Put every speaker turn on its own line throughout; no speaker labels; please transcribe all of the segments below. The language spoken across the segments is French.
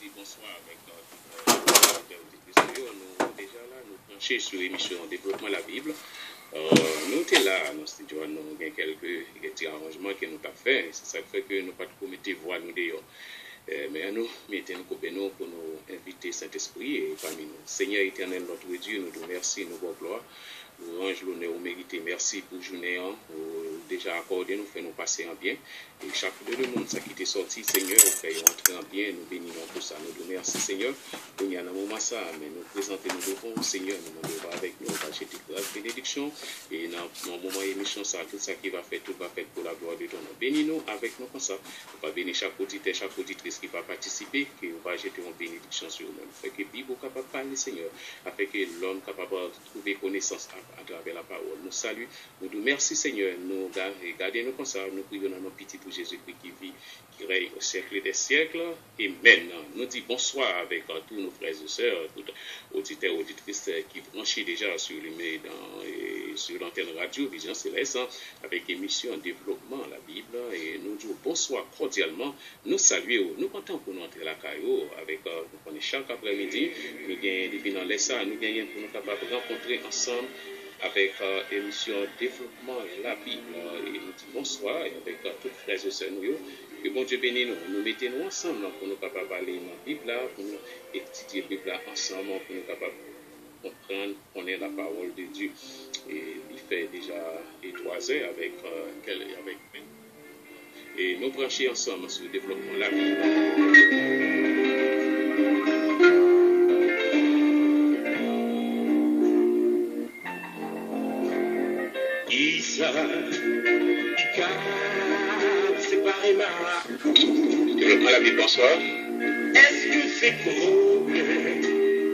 dit bonsoir avec notre auditeur. Nous déjà là, nous penchons sur l'émission Développement la Bible. Nous sommes là dans le studio, nous avons quelques petits arrangements que nous avons fait. C'est ça qui fait que nous ne pouvons pas mettre voix nous dehors. Mais nous mettons nous pour nous inviter Saint-Esprit et parmi nous. Seigneur éternel, notre Dieu, nous te remercions, nous vous gloire. Nous range l'honneur au mérité. Merci pour journée, pour déjà accordé, nous fait nous passer en bien. Et chaque deux de monde, ça qui était sorti, Seigneur, fait entrer en bien, nous bénissons pour ça. Nous te remercions, Seigneur. Il y a un moment ça, mais nous présentons nous devons, Seigneur, nous devons avec nous, on va jeter grâce, bénédiction. Et dans le moment émission, ça, tout ça qui va faire, tout va faire pour la gloire de ton nom. Bénis-nous avec nous comme ça. On va bénir chaque auditeur, chaque auditrice qui va participer, qui va jeter une bénédiction sur nous. Fait que Bible capable de parler, Seigneur, afin que l'homme capable de trouver connaissance à travers la parole. Nous saluons, nous nous merci, Seigneur. Nous gardons-nous comme ça, nous prions dans nos petits pour Jésus-Christ qui vit, qui règne au siècle des siècles. Et maintenant, nous disons bonsoir avec tous nos frères et sœurs, tous auditeurs et auditrices qui branchent déjà sur sur l'antenne radio Vision Céleste avec émission Développement la Bible. Et nous disons bonsoir cordialement. Nous saluons, nous comptons pour nous entrer la caillou avec nous chaque après-midi. Nous gagnons depuis dans l'ESA, nous gagnons pour nous capables de rencontrer ensemble avec émission Développement la Bible. Et nous disons bonsoir avec tous les frères et sœurs. Que bon Dieu bénisse nous. Nous mettons ensemble pour nous capables parler dans la Bible, pour nous étudier la Bible ensemble, pour nous capables comprendre, connaître la parole de Dieu. Et il fait déjà 3 heures avec et nous brancher ensemble sur le développement la Bible. Développement la Bible, bonsoir.
Est-ce que c'est pour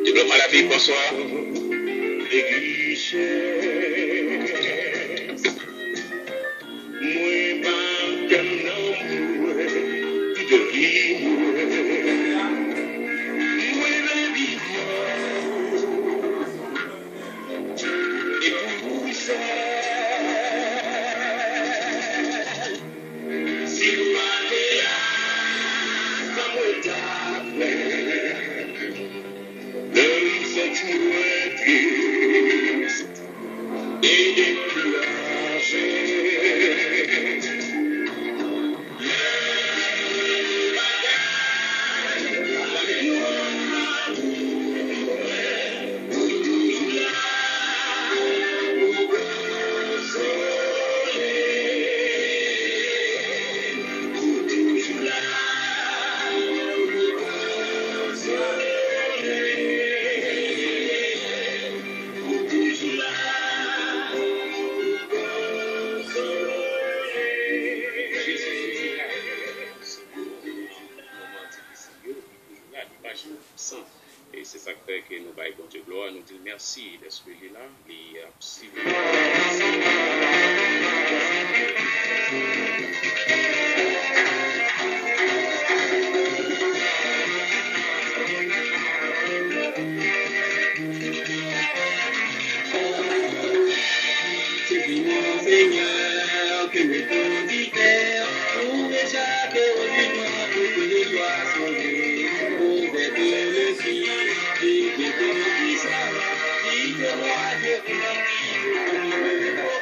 Développement la Bible, bonsoir.
l'église? Moi, pas moi, de vie, moi, la vie, et pour ça, si vous m'avez là, comme on t'a fait, le sentiment triste et découragé.
Et c'est ça qui fait que nous baillons de gloire, nous disons merci d'être là, et
C'est mon Seigneur que mes auditeurs trouvent chaque remuement pour que les joies soient venues. Pour être le fils et que qui savent, qui te voit de pour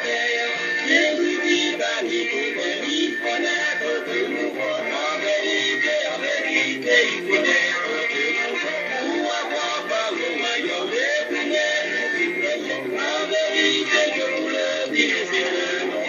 Jésus dit à Nicodème, connaître que nous en vérité, il connaître que nous pour avoir par le royaume des prières, en vérité, je vous le dis, c'est le nom.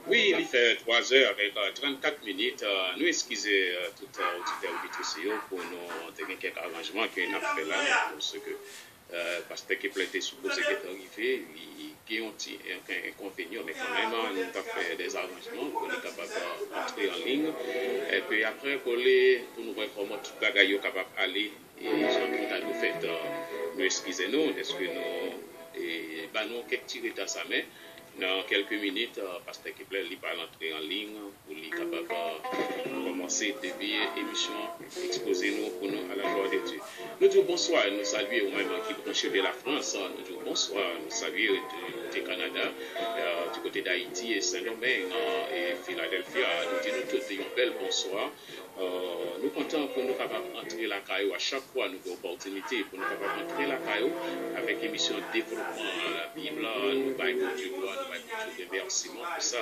Oui, il fait 3 heures avec 34 minutes. Nous excusons tout auditeur auditrice pour nous quelques arrangements qu'on a fait là, parce que parce que qui était supposé être arrivé, il y a un inconvénient, mais quand même, nous avons fait des arrangements pour être capable d'entrer en ligne. Et puis après, pour nous voir comment tout le bagage est capable d'aller, et j'en nous fait, nous excusez-nous, est-ce que nous quelques petits retards ça met. Dans quelques minutes, Pasteur Kepler il va entrer en ligne pour lui capable commencer depuis l'émission exposer nous pour nous à la gloire de Dieu. Nous disons bonsoir, nous saluons au même qui branche de la France, nous disons bonsoir, nous saluons du Canada, du côté d'Haïti et Saint-Domingue et Philadelphia, nous disons tous un bel bonsoir. Nous comptons pour nous capables d'entrer la caillou à chaque fois nous avons opportunité pour nous capables d'entrer la caillou avec l'émission développement la Bible, nous baillons Dieu gloire, nous baillons Dieu remerciement pour ça.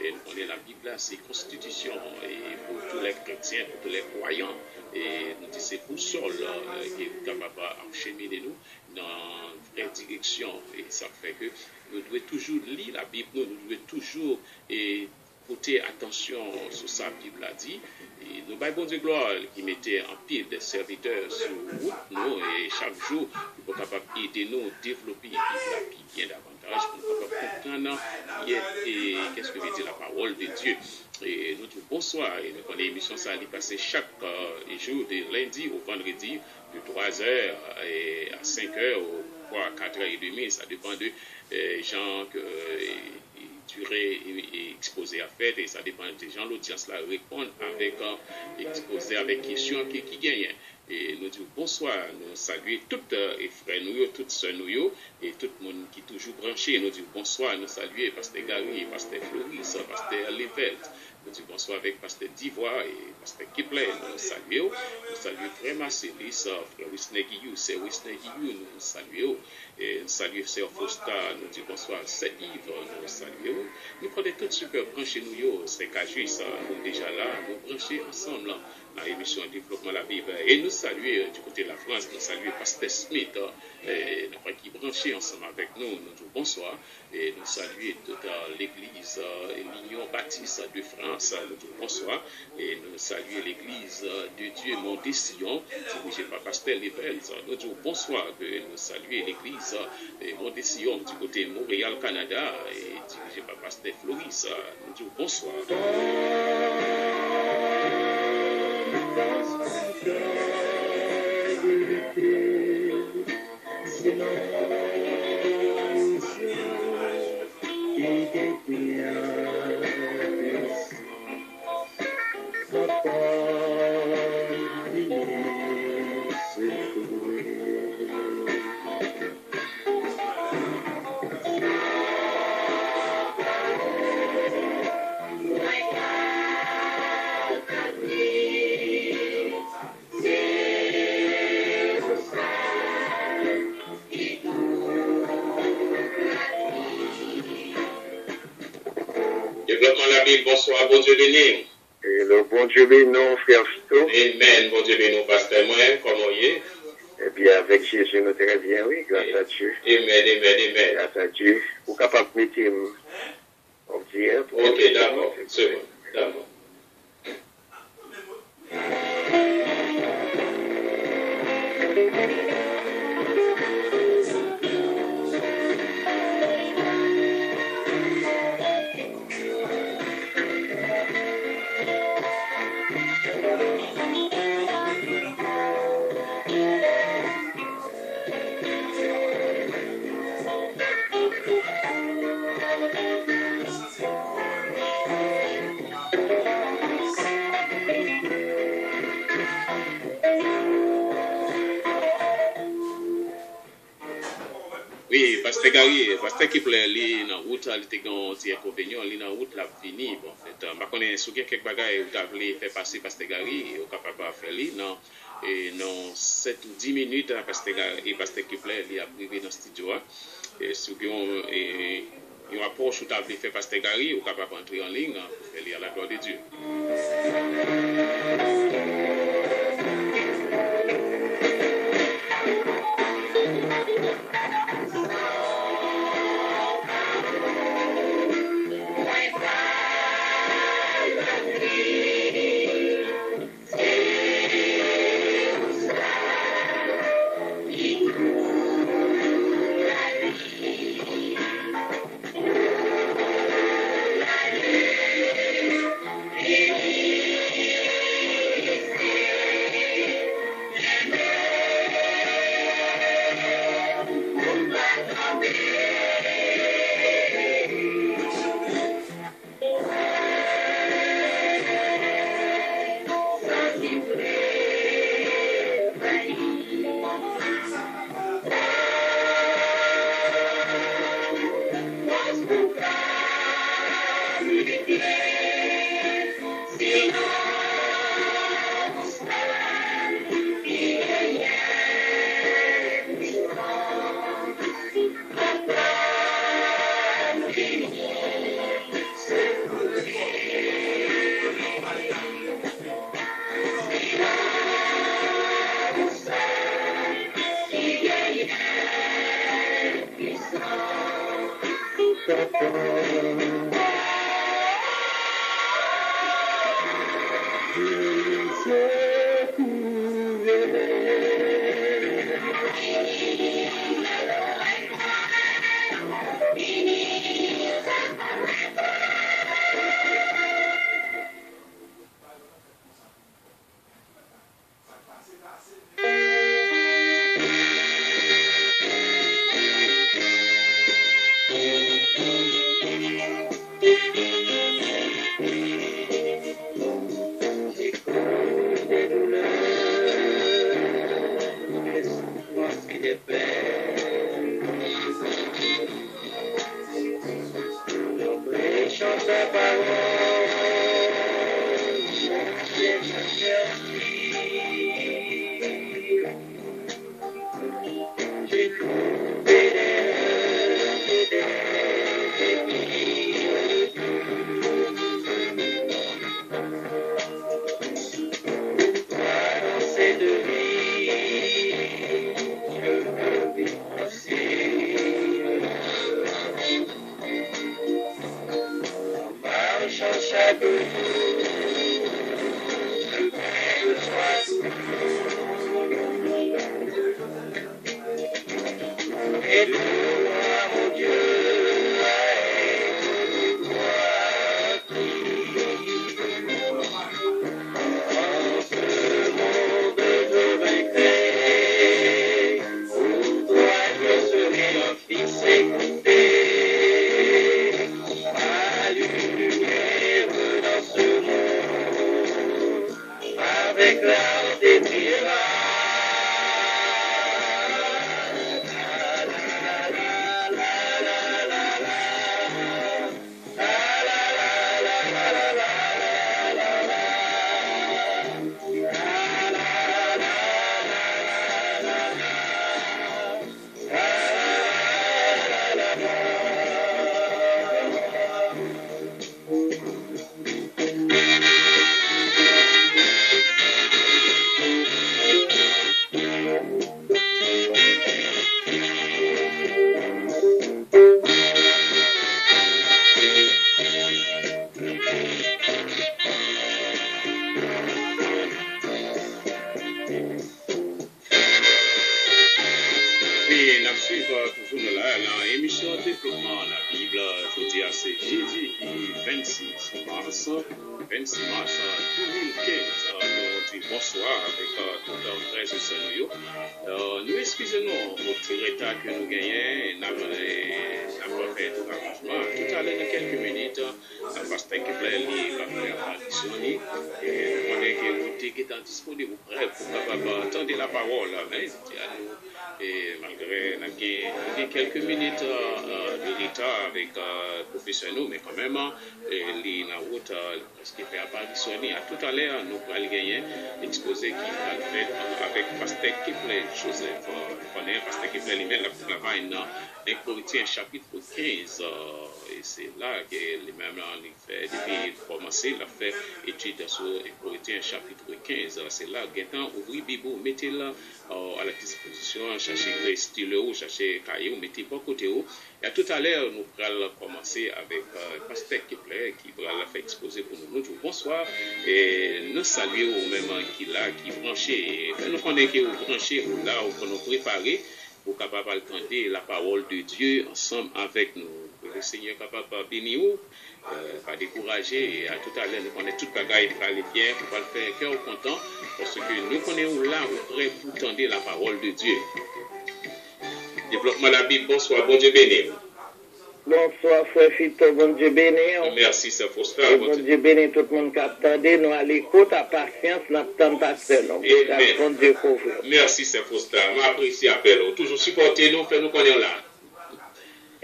Et nous connaissons la Bible, c'est constitution et pour tous les chrétiens, pour tous les croyants. Et nous disons c'est pour seul qui est capable d'enchaîner nous dans une vraie direction. Et ça fait que nous devons toujours lire la Bible, nous devons toujours porter attention sur sa Bible a dit. Et nous avons bon Dieu gloire qui mettait en pile des serviteurs sur route nous et chaque jour pour capable aider nous à développer la Bible bien davantage pour nous capable comprendre qu'est-ce que veut dire la parole de Dieu. Et nous disons bonsoir et nous connaissons l'émission ça allait passer chaque jour de lundi au vendredi de 3h à 5h ou à 4h30, ça dépend de gens que durée exposé à faire et ça dépend des gens l'audience là répondre avec exposé avec questions qui gagnent et nous disons bonsoir nous saluons toutes les frères nous toutes sœurs nous et tout le monde qui est toujours branché nous disons bonsoir nous saluons pasteur Gary pasteur Floris pasteur Levelt nous disons bonsoir avec pasteur Divoire et pasteur Kipler nous saluons frère Marcelis frère Wisner Guillou c'est Wisner Guillou nous saluons et nous saluons sœur Fosta nous disons bonsoir c'est Yves nous saluons nous prenons tout super branché nous c'est Kajus nous déjà là nous branchés ensemble dans l'émission Développement de la Bible et nous saluons du côté de la France nous saluons pasteur Smith qui est branché ensemble avec nous nous disons bonsoir et nous saluons toute l'église l'Union Baptiste de France nous disons bonsoir et nous saluons l'église de Dieu Mont-des-Sillons dirigée par pasteur Lebel nous disons bonsoir nous saluons l'église Mont-des-Sillons du côté de Montréal Canada et dirigée par pasteur Floris nous disons bonsoir. Bonsoir, bon Dieu béni.
Et le bon Dieu béni, frère Fito.
Amen, bon Dieu béni, pasteur moi, comment il est?
Eh bien, avec Jésus, nous très bien, oui, grâce à Dieu.
Amen.
Grâce à Dieu. Vous capable de mettre, on dit, hein,
ok, d'accord, c'est bon, d'accord. Oui, pasteur Gary, pasteur qui plaît, lui, dans la route, il était dans un inconvénient, lui, dans la route, il a fini. Bon, en fait, je connais si quelques bagages où vous voulez faire passer pasteur Gary, vous êtes capable de faire lui, non. Et dans 7 ou 10 minutes, pasteur Gary et pasteur qui plaît, il a privé dans le studio. Et si vous avez une approche où vous voulez faire pasteur Gary, vous êtes capable d'entrer en ligne pour faire lui à la gloire de Dieu. toujours là, dans l'émission Développement la Bible, je dis à c'est jeudi 26 mars 2015. Nous disons bonsoir avec tout le frère et sœurs. Nous excusez-nous pour le petit retard que nous gagnons. Nous avons fait tout l'arrangement. Tout à l'heure, dans quelques minutes, la pasteur qui plaît, il va faire apparition. Et nous connaissons que vous êtes disponible pour entendre la parole. Et malgré quelques minutes de retard avec le professeur, mais quand même, il y a une route qui fait apparition. Tout à l'heure, nous allons gagner l'exposé qui va fait avec Pasteur Kepler Joseph. Connaît Pasteur Kepler lui-même la travail dans les Corinthiens chapitre 15. Et c'est là que lui-même fait depuis commencer, il a fait étude sur les Corinthiens chapitre 15. C'est là que ouvrir Bible, mettez-la à la disposition, cherchez stylo, cherchez cahier, mettez pas côté haut. Et tout à l'heure, nous allons commencer avec Pasteur Kepler qui va la faire exposer pour nous. Bonsoir et nous saluons au même qui là, qui branché. Nous connaissons que vous branchez, vous là, vous nous préparer pour capable entendre la parole de Dieu ensemble avec nous. Le Seigneur capable de bénir vous, pas décourager. Et à tout à l'heure, nous connaissons toute bagaille de aller bien, pour le faire cœur content, parce que nous connaissons là, prêts pour entendre la parole de Dieu. Développement la Bible, bonsoir, bon Dieu béni.
Bonsoir, frère Fito, bon Dieu béni.
Merci, c'est Faustin.
Bon Dieu béni, tout le monde qui attendait, nous à l'écoute, à patience, nous attendons pasteur. Bon Dieu couvre.
Merci, c'est Faustin. M'apprécie appel. Toujours supporter nous, faire nous connaître là.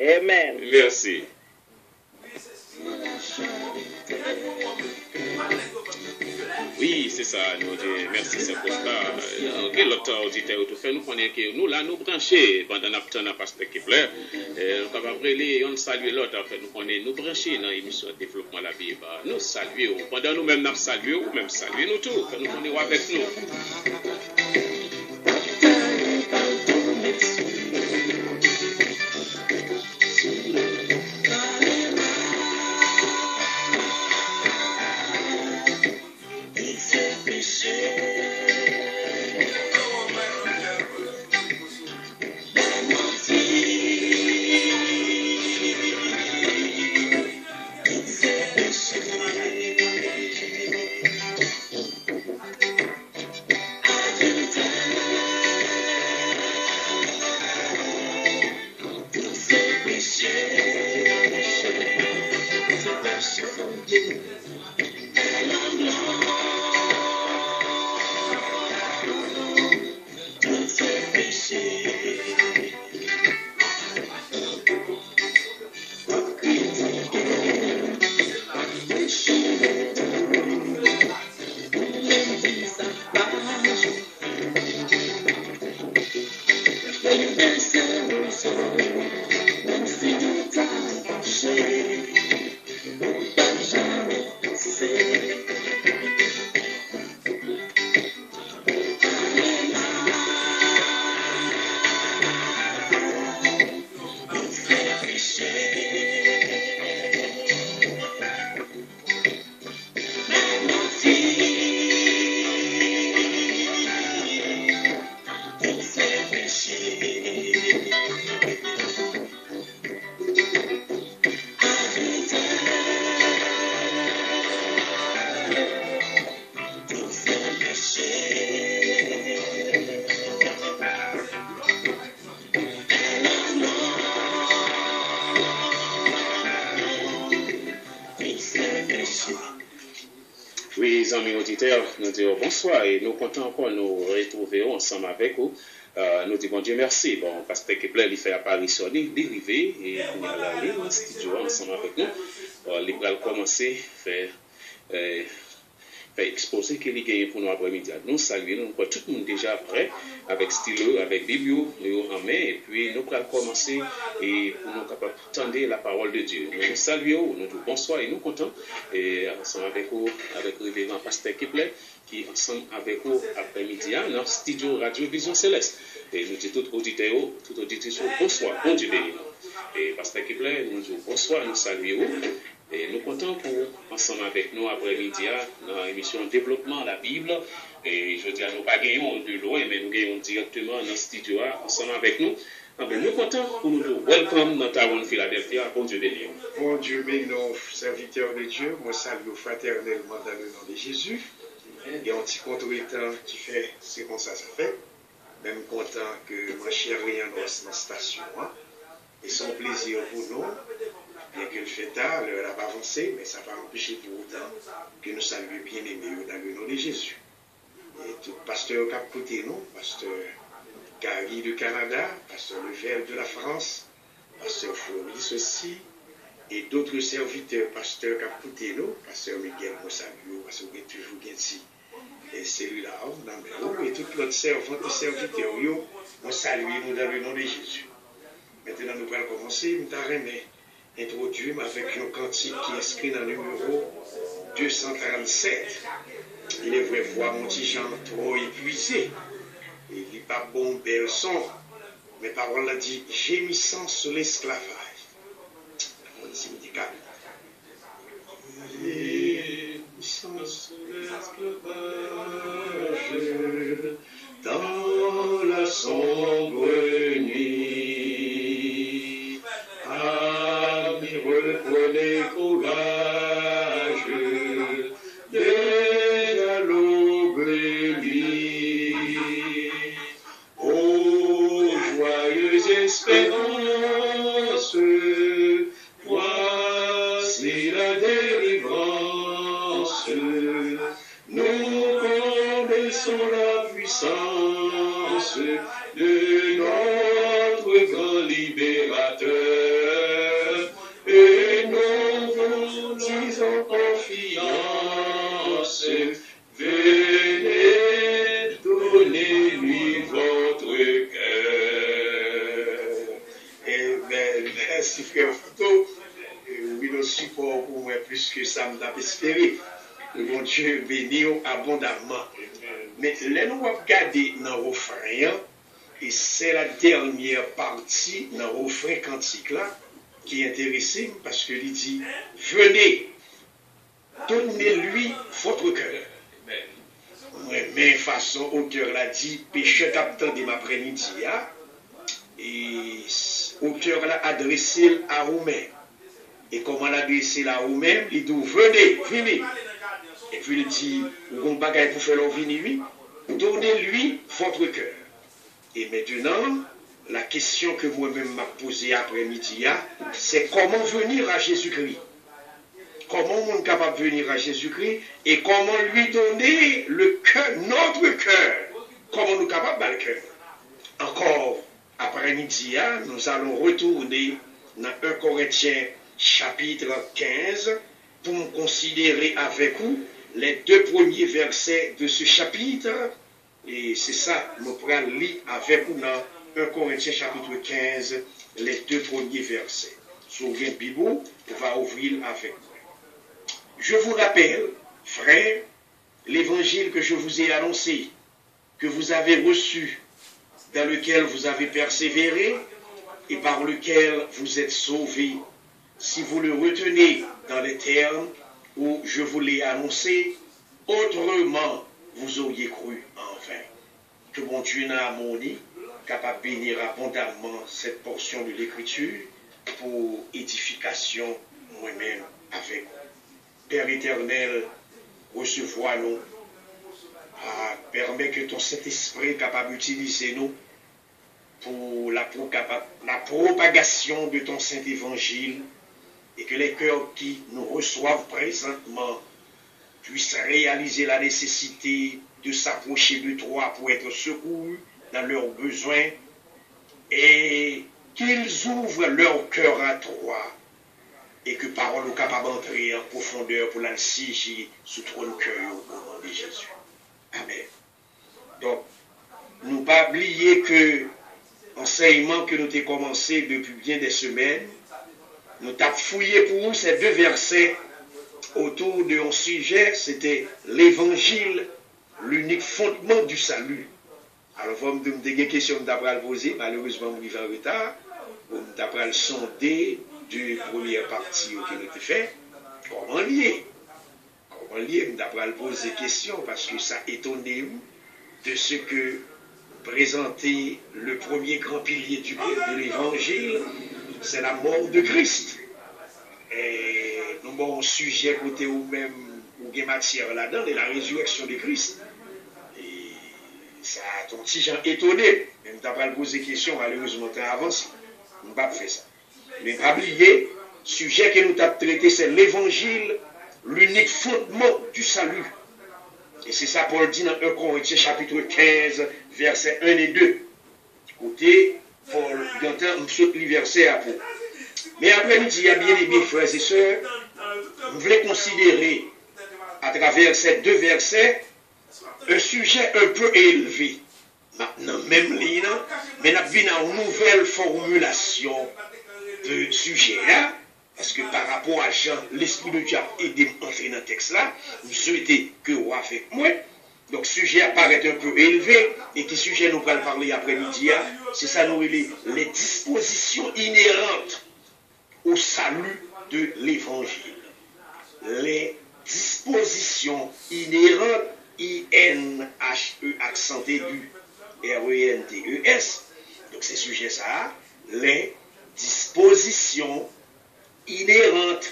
Amen.
Merci. Oui, c'est ça, nous disons merci, c'est pour ça. Quel autre auditeur tout fait nous connaît que nous là nous brancher pendant notre temps à Pasteur Kepler. Nous capable relayer, on salue l'autre fait nous connaît nous brancher dans l'émission Développement la Bible. Nous saluons pendant nous même nous saluons ou même saluer nous tous, que nous connaissons avec nous. auditeurs, nous disons bonsoir et nous comptons encore nous retrouver ensemble avec vous. Nous disons bon Dieu merci. Bon, Pasteur Kepler, il fait apparition, il est arrivé et il est allé dans le studio ensemble avec nous. Il va commencer à faire exposer qu'il y a pour nous après-midi. Nous saluons, nous tout le monde déjà prêt avec stylo, avec Biblio en main et puis nous allons commencer et pour nous capables d'entendre la parole de Dieu. Nous saluons, nous disons bonsoir et nous comptons et ensemble avec vous, avec le révérend Pasteur Kepler qui ensemble avec vous après-midi dans le studio Radio Vision Céleste. Et nous disons tout auditeur, tout auditeur, bonsoir, bon Dieu béni. Et Pasteur Kepler, nous disons bonsoir, nous saluons. Et nous comptons pour ensemble avec nous après-midi dans l'émission Développement la Bible. Et je dis à nous pas gagnons de loin, mais nous gagnons directement dans le studio ensemble avec nous. Nous comptons pour nous dire welcome dans Taron Philadelphia. Bon Dieu béni.
Bon Dieu béni, nos serviteurs de Dieu. Moi salue fraternellement dans le nom de Jésus. Et un petit contre-temps qui fait, c'est comme ça fait. Même content que ma chère rien dans la station. Et son plaisir pour nous. Bien que le fait tard, l'heure n'a pas avancé, mais ça va empêcher pour autant que nous saluons bien aimés dans le nom de Jésus. Et tout pasteur Cap côté nous, pasteur Gary du Canada, pasteur Level de la France, pasteur Floris aussi, et d'autres serviteurs, pasteur Cap côté nous, pasteur Miguel Mossalio, parce que vous êtes toujours ici. Et celui-là, et toutes l'autre servantes et serviteurs, nous saluons dans le nom de Jésus. Maintenant, nous allons commencer, nous allons introduire avec un cantique qui est inscrit dans le numéro 237. Il est vrai voir mon petit Jean trop épuisé. Il n'est pas bon, bel son. Mais parole l'a dit, gémissant sur l'esclavage. On dit, gémissant sur l'esclavage, dans la sombre nuit. Reprenez courage, déjà l'aube nuit. Ô joyeuse espérance, voici la délivrance. Nous connaissons la puissance de notre grand libérateur. Et nous vous disons confiance, venez donner-lui votre cœur. Et merci frère Fouto, oui le support pour moi plus que ça me l'a espéré. Mon Dieu béni abondamment. Mais là nous allons regarder dans le refrain, et c'est la dernière partie dans le refrain cantique là, qui est intéressant parce que il dit venez, donnez-lui votre cœur. Même façon, auteur l'a dit, pécheur captant de l'après-midi, et auteur l'a adressé à vous-même. Et comment l'adresser à vous-même, il dit venez, venez. Et puis il dit, vous avez bagaille pour faire venir lui, donnez-lui votre cœur. Et maintenant, la question que moi-même m'a posée après-midi, c'est comment venir à Jésus-Christ. Comment on est capable de venir à Jésus-Christ et comment lui donner le cœur, notre cœur. Comment nous sommes capables de le cœur. Encore après-midi, nous allons retourner dans 1 Corinthiens chapitre 15 pour considérer avec vous les deux premiers versets de ce chapitre. Et c'est ça, nous pourrons lire avec vous dans 1 Corinthiens chapitre 15, les deux premiers versets. Souvenez Bible, on va ouvrir avec vous. Je vous rappelle, frères, l'évangile que je vous ai annoncé, que vous avez reçu, dans lequel vous avez persévéré et par lequel vous êtes sauvés, si vous le retenez dans les termes où je vous l'ai annoncé, autrement vous auriez cru en vain. Que mon Dieu n'a harmonie, capable de bénir abondamment cette portion de l'Écriture pour édification moi-même avec vous. Père éternel, recevoir-nous, permet que ton Saint-Esprit est capable d'utiliser nous pour la propagation de ton Saint-Évangile et que les cœurs qui nous reçoivent présentement puissent réaliser la nécessité de s'approcher de toi pour être secourus dans leurs besoins et qu'ils ouvrent leur cœur à toi et que parole soit capable d'entrer en profondeur pour la siéger sous ton cœur au nom de Jésus. Amen. Donc, nous pas oublier que l'enseignement que nous avons commencé depuis bien des semaines, nous avons fouillé pour nous ces deux versets autour d'un sujet, c'était l'évangile, l'unique fondement du salut. Alors, vous me donnez des questions que je poser, malheureusement, je vais en retard. Vous me sonder de première partie que nous avons fait. Comment lier? Comment lier? Je vais poser des questions parce que ça étonné de ce que présentait le premier grand pilier de l'évangile, c'est la mort de Christ. Et nous avons un sujet côté ou même ou une matière là-dedans, et la résurrection de Christ. Et ça a ton petit gens étonné. Même tu n'as pas posé question, malheureusement, tu as avancé. On ne va pas faire ça. Mais pas oublier, le sujet que nous avons traité, c'est l'évangile, l'unique fondement du salut. Et c'est ça Paul dit dans 1 Corinthiens chapitre 15, versets 1 et 2. Côté, Paul, j'entends, je saute les versets après. Mais après-midi, il y a bien aimés frères et sœurs, vous voulez considérer à travers ces deux versets un sujet un peu élevé. Maintenant, même là, mais nous avons une nouvelle formulation de sujet là. Parce que par rapport à Jean, l'Esprit de Dieu a aidé à entrer dans le texte là, vous souhaitez que vous avec moi. Donc, le sujet apparaît un peu élevé, et qui sujet nous allons parler après-midi, c'est ça nous les dispositions inhérentes au salut de l'évangile. Les dispositions inhérentes, I-N-H-E, accent aigu, R-E-N-T-E-S. Donc, c'est sujet ça, les dispositions inhérente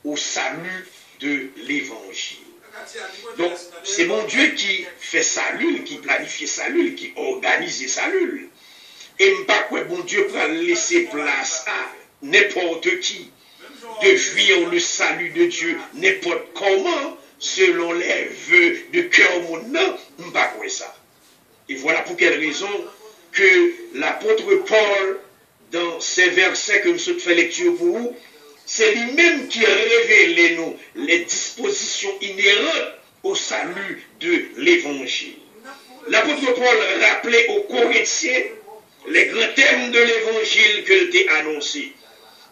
au salut de l'évangile. Donc, c'est mon Dieu qui fait salut, qui planifie salut, qui organise salut. Et pas que mon Dieu prend laisser place à n'importe qui de jouir le salut de Dieu n'importe comment, selon les vœux de cœur mon pas quoi ça. Et voilà pour quelle raison que l'apôtre Paul, dans ces versets que nous fait lecture pour vous, c'est lui-même qui révèle nous les dispositions inhérentes au salut de l'évangile. L'apôtre Paul rappelait aux Corinthiens les grands thèmes de l'évangile que t'a annoncé.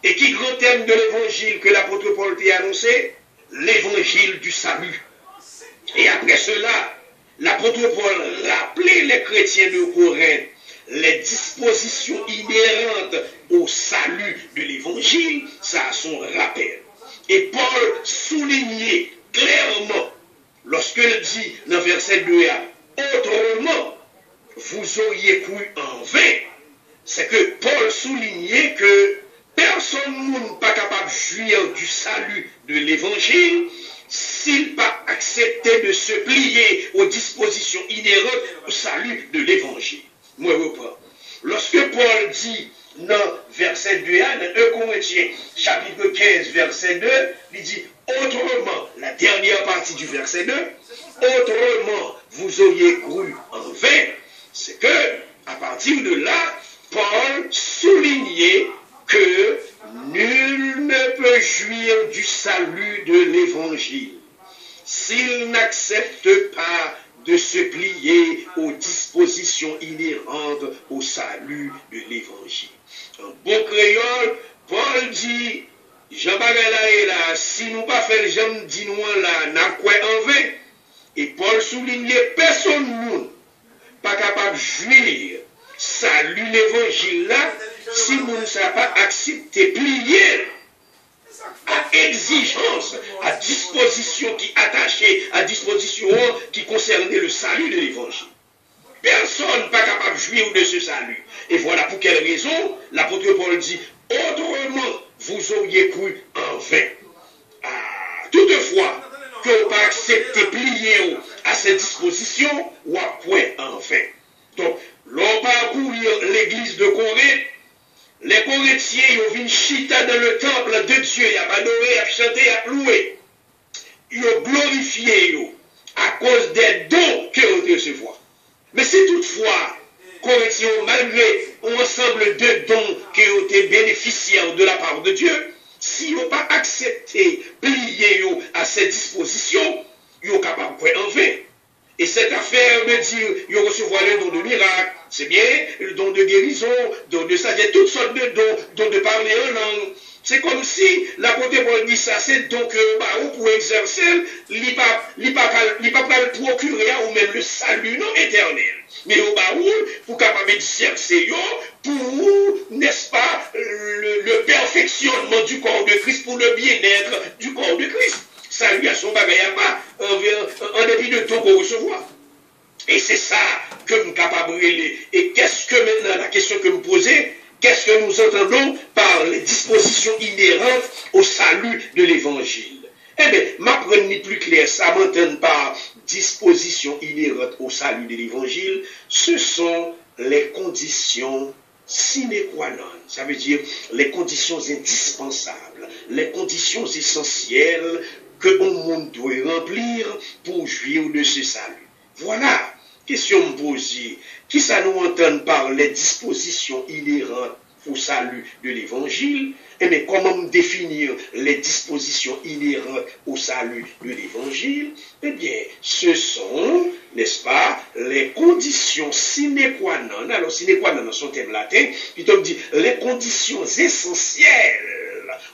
Et qui grand thème de l'évangile que l'apôtre Paul t'a annoncé? L'évangile du salut. Et après cela, l'apôtre Paul rappelait les chrétiens de Corinthe les dispositions inhérentes au salut de l'évangile, ça a son rappel. Et Paul soulignait clairement, lorsqu'il dit dans verset 2, autrement, vous auriez cru en vain, c'est que Paul soulignait que personne n'est pas capable de jouir du salut de l'évangile s'il n'a pas accepté de se plier aux dispositions inhérentes au salut de l'évangile. Moi, reprends. Lorsque Paul dit dans verset 2, dans 1 Corinthiens, chapitre 15, verset 2, il dit autrement, la dernière partie du verset 2, autrement, vous auriez cru en vain. C'est que, à partir de là, Paul soulignait que nul ne peut jouir du salut de l'évangile s'il n'accepte pas de se plier aux dispositions inhérentes au salut de l'évangile. En bon créole, Paul dit, Jean Bagala est là, si nous pas fait Jean dit nous là, n'a quoi en vain. Et Paul souligne, personne nous pas capable de jouir salut l'évangile là, si nous ne savons pas accepter, plier à exigence, à disposition qui attachée, à disposition qui concernait le salut de l'évangile. Personne n'est pas capable de jouir de ce salut. Et voilà pour quelle raison l'apôtre Paul dit, autrement, vous auriez cru en vain. Toutefois, que vous pas accepté plier à ces dispositions, ou à point en vain. Donc, l'on parcourir l'église de Corinthe, les Corinthiens, ils viennent chita dans le temple de Dieu, ils ont adoré, ils ont chanté, ils ont loué. yo glorifié yo à cause des dons que vous recevoir. Mais si toutefois, correction, malgré un ensemble de dons qui ont été bénéficiaires de la part de Dieu, si vous n'avez pas accepté, plié à ces dispositions, vous êtes capable de en vain. Et cette affaire de dire, vous recevoir le don de miracle, c'est bien, le don de guérison, don de sagesse, toutes sortes de dons, don de parler en langue. C'est comme si l'apôtre Paul dit ça, c'est donc pour exercer, il pas le procurer ou même le salut non éternel. Mais au baoul, pour capable d'exercer, pour, n'est-ce pas, le perfectionnement du corps de Christ, pour le bien-être du corps de Christ. Salut à son bagage à pas, en dépit de tout qu'on recevoir. Et c'est ça que nous sommes capables de régler. Et qu'est-ce que maintenant, la question que vous posez, qu'est-ce que nous entendons par les dispositions inhérentes au salut de l'évangile? Eh bien, m'apprendre ni plus clair, ça m'entend par dispositions inhérentes au salut de l'évangile, ce sont les conditions sine qua non. Ça veut dire les conditions indispensables, les conditions essentielles que le monde doit remplir pour jouir de ce salut. Voilà, question me posée. Qui ça nous entend par les dispositions inhérentes au salut de l'évangile? Eh bien, comment définir les dispositions inhérentes au salut de l'évangile? Eh bien, ce sont, n'est-ce pas, les conditions sine qua non. Alors, sine qua non, dans son thème latin, il me dit les conditions essentielles,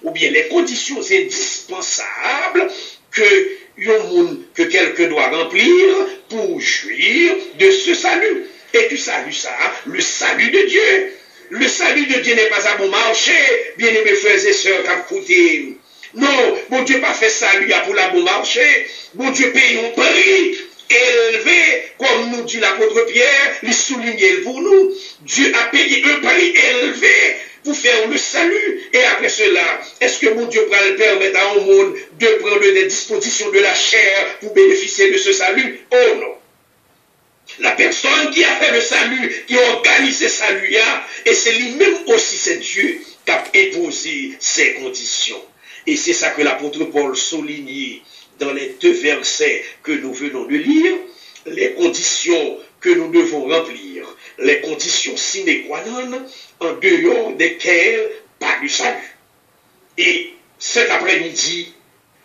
ou bien les conditions indispensables que quelqu'un doit remplir pour jouir de ce salut. Et tu salues ça, le salut de Dieu. Le salut de Dieu n'est pas à bon marché, bien-aimés frères et sœurs, qu'à côté. Non, bon Dieu pas fait salut pour la bon marché. Bon Dieu paye un prix élevé, comme nous dit l'apôtre Pierre, il souligne pour nous. Dieu a payé un prix élevé pour faire le salut. Et après cela, est-ce que mon Dieu va le permettre à un monde de prendre des dispositions de la chair pour bénéficier de ce salut? Oh non. La personne qui a fait le salut, qui a organisé le salut, et c'est lui-même aussi, c'est Dieu qui a imposé ces conditions. Et c'est ça que l'apôtre Paul souligne dans les 2 versets que nous venons de lire, les conditions que nous devons remplir, les conditions sine qua non, en dehors desquelles pas du salut. Et cet après-midi,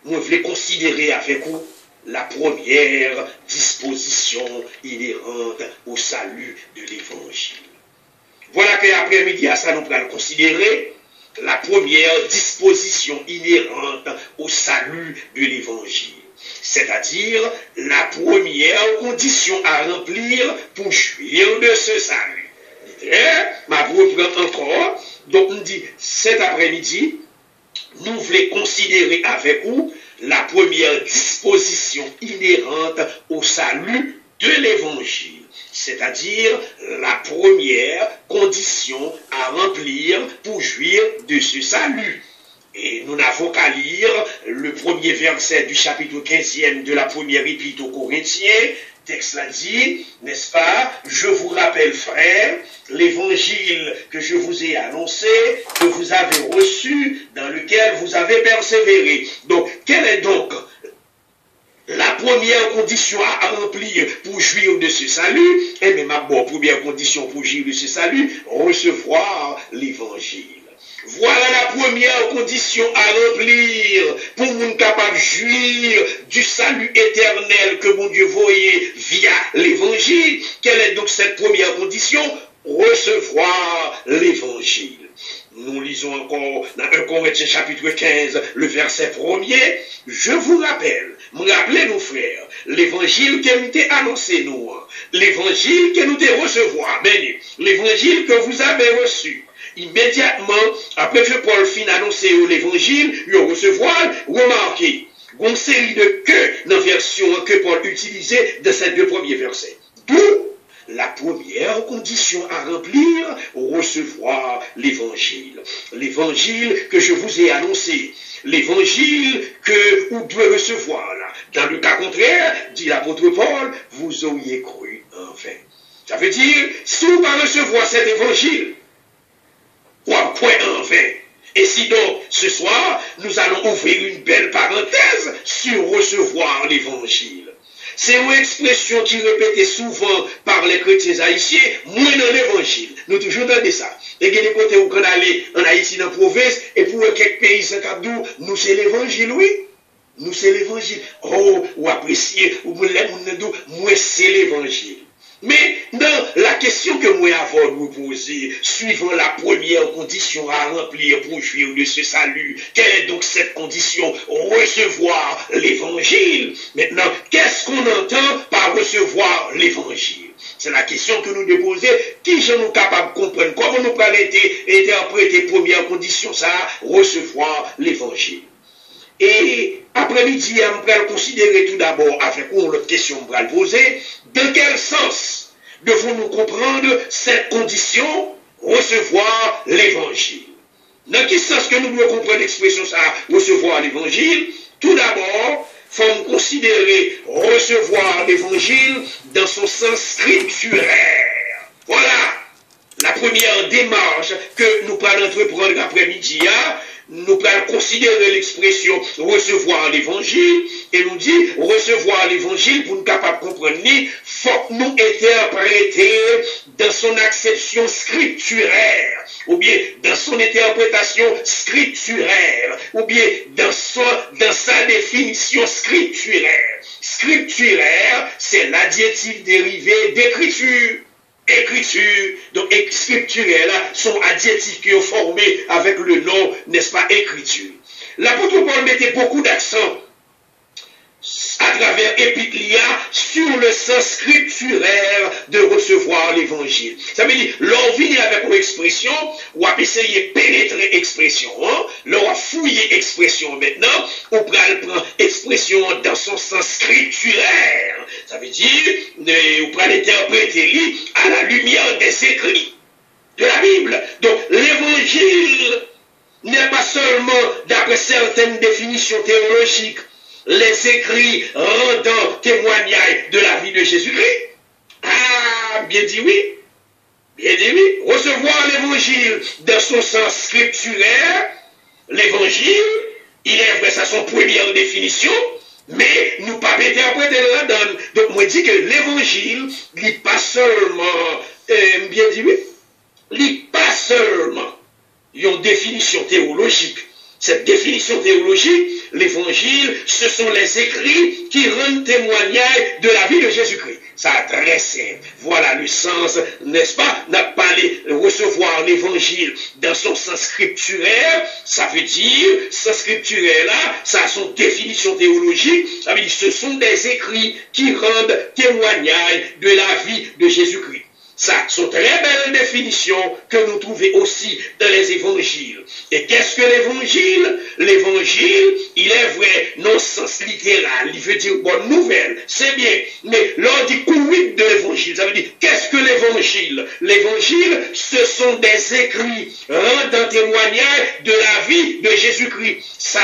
nous voulons considérer avec vous la première disposition inhérente au salut de l'évangile. Voilà que l'après-midi, à ça, nous allons considérer la première disposition inhérente au salut de l'évangile. C'est-à-dire la première condition à remplir pour jouir de ce salut. Ma reprend encore. Donc, on dit, cet après-midi, nous voulons considérer avec vous la première disposition inhérente au salut de l'évangile, c'est-à-dire la première condition à remplir pour jouir de ce salut. Et nous n'avons qu'à lire le premier verset du chapitre 15e de la première épître aux Corinthiens. Texte l'a dit, n'est-ce pas? Je vous rappelle, frères, l'évangile que je vous ai annoncé, que vous avez reçu, dans lequel vous avez persévéré. Donc, quelle est donc la première condition à remplir pour jouir de ce salut? Eh bien, ma bonne première condition pour jouir de ce salut, recevoir l'évangile. Voilà la première condition à remplir pour nous capable de jouir du salut éternel que mon Dieu voyait via l'évangile. Quelle est donc cette première condition? Recevoir l'évangile. Nous lisons encore dans 1 Corinthiens chapitre 15, le verset 1er. Je vous rappelle, me rappelez nos frères, l'évangile qui nous été annoncé nous, l'évangile que nous devons recevoir, l'évangile que vous avez reçu. Immédiatement, après que Paul fin annoncé l'évangile, il recevoir, remarquez, une série de que dans la version que Paul utilisait dans ces 2 premiers versets. D'où la première condition à remplir, recevoir l'évangile. L'évangile que je vous ai annoncé. L'évangile que vous devez recevoir. Là. Dans le cas contraire, dit l'apôtre Paul, vous auriez cru en vain. Ça veut dire, si vous ne recevez pas cet évangile, ou un point en vain. Et si donc, ce soir, nous allons ouvrir une belle parenthèse sur recevoir l'évangile. C'est une expression qui est répétée souvent par les chrétiens haïtiens, moins dans l'évangile. Nous toujours dans ça. Et il y a des côtés où on allait en Haïti, dans la province, et pour quelques pays, c'est Kabdou, nous c'est l'évangile, oui. Nous c'est l'évangile. Oh, ou apprécier, ou moi c'est l'évangile. Mais dans la question que moi avons nous poser, suivant la première condition à remplir pour jouir de ce salut, quelle est donc cette condition? Recevoir l'évangile. Maintenant, qu'est-ce qu'on entend par recevoir l'évangile? C'est la question que nous déposons. Qui sommes-nous capables de comprendre? Comment nous pouvons interpréter première condition, ça, recevoir l'évangile? Et après-midi, on va considérer tout d'abord, avec l'autre question qu'on va poser, dans quel sens devons-nous comprendre cette condition, recevoir l'évangile? Dans quel sens que nous devons comprendre l'expression ça, recevoir l'évangile? Tout d'abord, il faut considérer recevoir l'évangile dans son sens scripturaire. Voilà la première démarche que nous allons entreprendre après-midi. Nous allons considérer l'expression recevoir l'évangile et nous dit recevoir l'évangile pour nous capables de comprendre, il faut que nous interpréter dans son acception scripturaire, ou bien dans son interprétation scripturaire, ou bien dans sa définition scripturaire. Scripturaire, c'est l'adjectif dérivé d'écriture. Écriture, donc scripturelle, sont adjectifs qui ont formé avec le nom, n'est-ce pas, écriture. L'apôtre Paul mettait beaucoup d'accent à travers Épiclia sur le sens scripturaire de recevoir l'évangile. Ça veut dire, l'on vient avec une expression, ou a essayé de pénétrer expression, l'on a fouillé expression maintenant, on prend expression dans son sens scripturaire. Ça veut dire, on prend l'interpréter à la lumière des écrits de la Bible. Donc, l'évangile n'est pas seulement d'après certaines définitions théologiques, les écrits rendant témoignage de la vie de Jésus-Christ. Ah, bien dit oui. Bien dit oui. Recevoir l'évangile dans son sens scripturaire, l'évangile, il est vrai, ça son première définition, mais nous pas interpréter la donne. Donc, moi, je dis que l'évangile, il n'est pas seulement, bien dit oui, il n'est pas seulement une définition théologique. Cette définition théologique, l'évangile, ce sont les écrits qui rendent témoignage de la vie de Jésus-Christ. Ça a très simple. Voilà le sens, n'est-ce pas? N'a pas recevoir l'évangile dans son sens scripturaire, ça veut dire, ce scripturaire-là, ça a son définition théologique, ça veut dire, ce sont des écrits qui rendent témoignage de la vie de Jésus-Christ. Ça, sont très belles définitions que nous trouvons aussi dans les évangiles. Et qu'est-ce que l'évangile? L'évangile, il est vrai, non sens littéral, il veut dire bonne nouvelle, c'est bien. Mais l'on dit quid de l'évangile, ça veut dire, qu'est-ce que l'évangile? L'évangile, ce sont des écrits rendant témoignage de la vie de Jésus-Christ. Ça,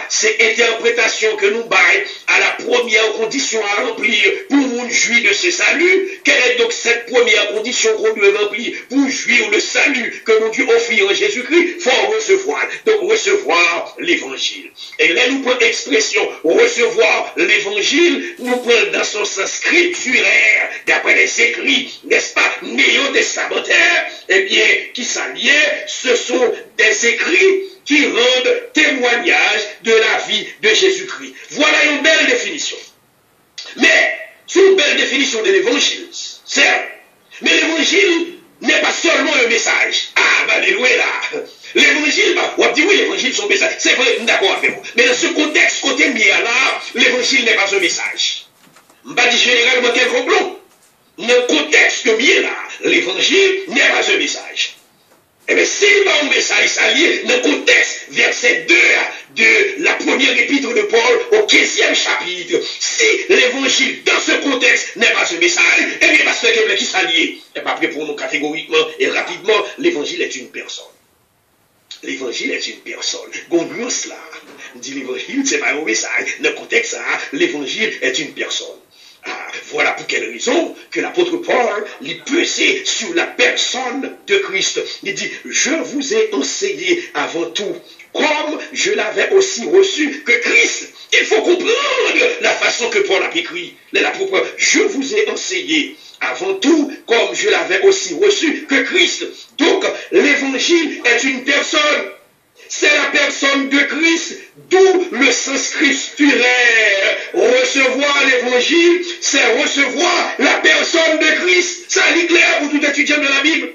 c'est interprétation que nous baillons à la première condition à remplir pour nous jouir de ce salut. Quelle est donc cette première condition qu'on doit remplir pour jouir le salut que mon Dieu offre en Jésus-Christ? Il faut recevoir. Donc recevoir l'évangile. Et là, nous prenons l'expression recevoir l'évangile, nous prenons dans son sens scripturaire, d'après les écrits, n'est-ce pas, néo-testamentaires, eh bien, qui s'allient, ce sont des écrits qui rendent témoignage de la vie de Jésus-Christ. Voilà une belle définition. Mais, c'est une belle définition de l'évangile, certes. Mais l'évangile n'est pas seulement un message. Ah, ben, loin là. L'évangile, on va dire oui, l'évangile, c'est un message. C'est vrai, d'accord avec vous. Mais dans ce contexte, côté mien là, l'évangile n'est pas un message. Je ne vais pas dire généralement quel complot. Dans le contexte que mien là, l'évangile n'est pas un message. Eh bien, c'est pas un message allié dans le contexte, verset 2 de la première épître de Paul au 15e chapitre. Si l'évangile dans ce contexte n'est pas un message, eh bien, parce que quelqu'un qui s'allie n'est pas prêt pour nous catégoriquement et rapidement, l'évangile est une personne. L'évangile est une personne. Gonglons là, dit l'évangile, c'est pas un message. Dans le contexte, l'évangile est une personne. Voilà pour quelle raison que l'apôtre Paul lui pesait sur la personne de Christ. Il dit, je vous ai enseigné avant tout, comme je l'avais aussi reçu, que Christ. Il faut comprendre la façon que Paul a écrit. L'apôtre Paul, je vous ai enseigné avant tout, comme je l'avais aussi reçu, que Christ. Donc, l'évangile est une personne. C'est la personne de Christ, d'où le sens scripturaire. Recevoir l'évangile, c'est recevoir la personne de Christ. Ça lit clair pour tout étudiant de la Bible.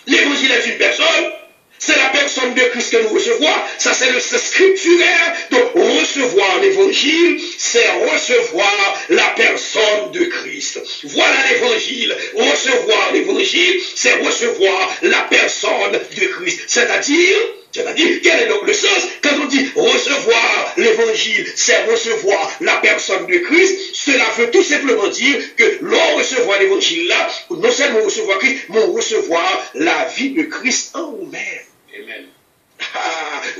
L'évangile est une personne, c'est la personne de Christ que nous recevons. Ça, c'est le sens scripturaire. Donc, recevoir l'évangile, c'est recevoir la personne de Christ. Voilà l'évangile. Recevoir l'évangile, c'est recevoir la personne de Christ. C'est-à-dire, quel est donc le sens? Quand on dit recevoir l'évangile, c'est recevoir la personne de Christ, cela veut tout simplement dire que l'on recevoir l'évangile là, non seulement recevoir Christ, mais recevoir la vie de Christ en nous-mêmes.
Amen.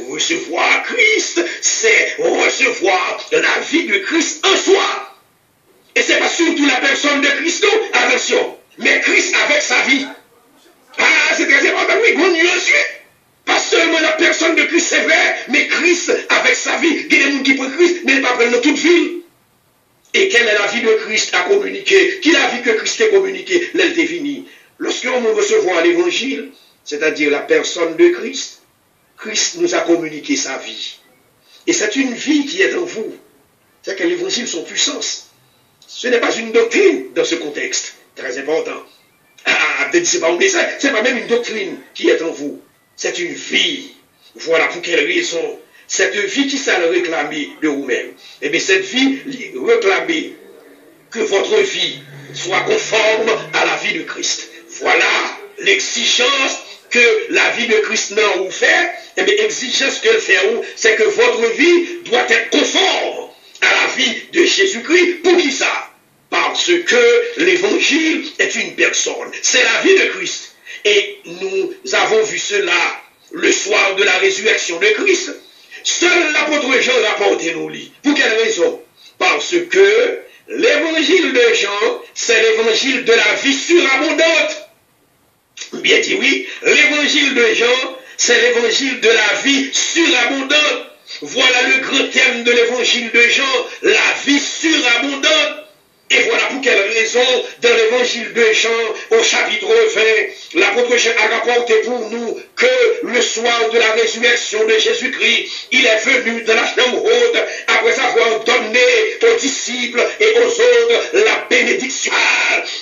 Recevoir Christ, c'est recevoir la vie de Christ en soi. Et c'est pas surtout la personne de Christ, non, attention, mais Christ avec sa vie. C'est très important, oui, bon nuance. Pas seulement la personne de Christ, c'est vrai, mais Christ avec sa vie. Il y a des gens qui prennent Christ, mais ils ne pas prendre toute vie. Et quelle est la vie de Christ à communiquer? Qui la vie que Christ a communiqué? L'elle définit. Lorsque nous recevons l'évangile, c'est-à-dire la personne de Christ, Christ nous a communiqué sa vie. Et c'est une vie qui est en vous. C'est que l'évangile, son puissance. Ce n'est pas une doctrine dans ce contexte. Très important. C'est pas un message, c'est pas même une doctrine qui est en vous. C'est une vie. Voilà pour quelle raison. Cette vie qui s'est réclamée de vous-même. Eh bien, cette vie réclamée que votre vie soit conforme à la vie de Christ. Voilà l'exigence que la vie de Christ n'a ou fait. Eh bien, l'exigence qu'elle fait, c'est que votre vie doit être conforme à la vie de Jésus-Christ. Pour qui ça? Parce que l'évangile est une personne. C'est la vie de Christ. Et nous avons vu cela le soir de la résurrection de Christ. Seul l'apôtre Jean rapporte nos lits. Pour quelle raison? Parce que l'évangile de Jean, c'est l'évangile de la vie surabondante. Bien dit oui, l'évangile de Jean, c'est l'évangile de la vie surabondante. Voilà le grand terme de l'évangile de Jean, la vie surabondante. Et voilà pour quelle raison, dans l'évangile de Jean, au chapitre 20, l'apôtre Jean a rapporté pour nous que le soir de la résurrection de Jésus-Christ, il est venu dans la chambre haute après avoir donné aux disciples et aux autres la bénédiction.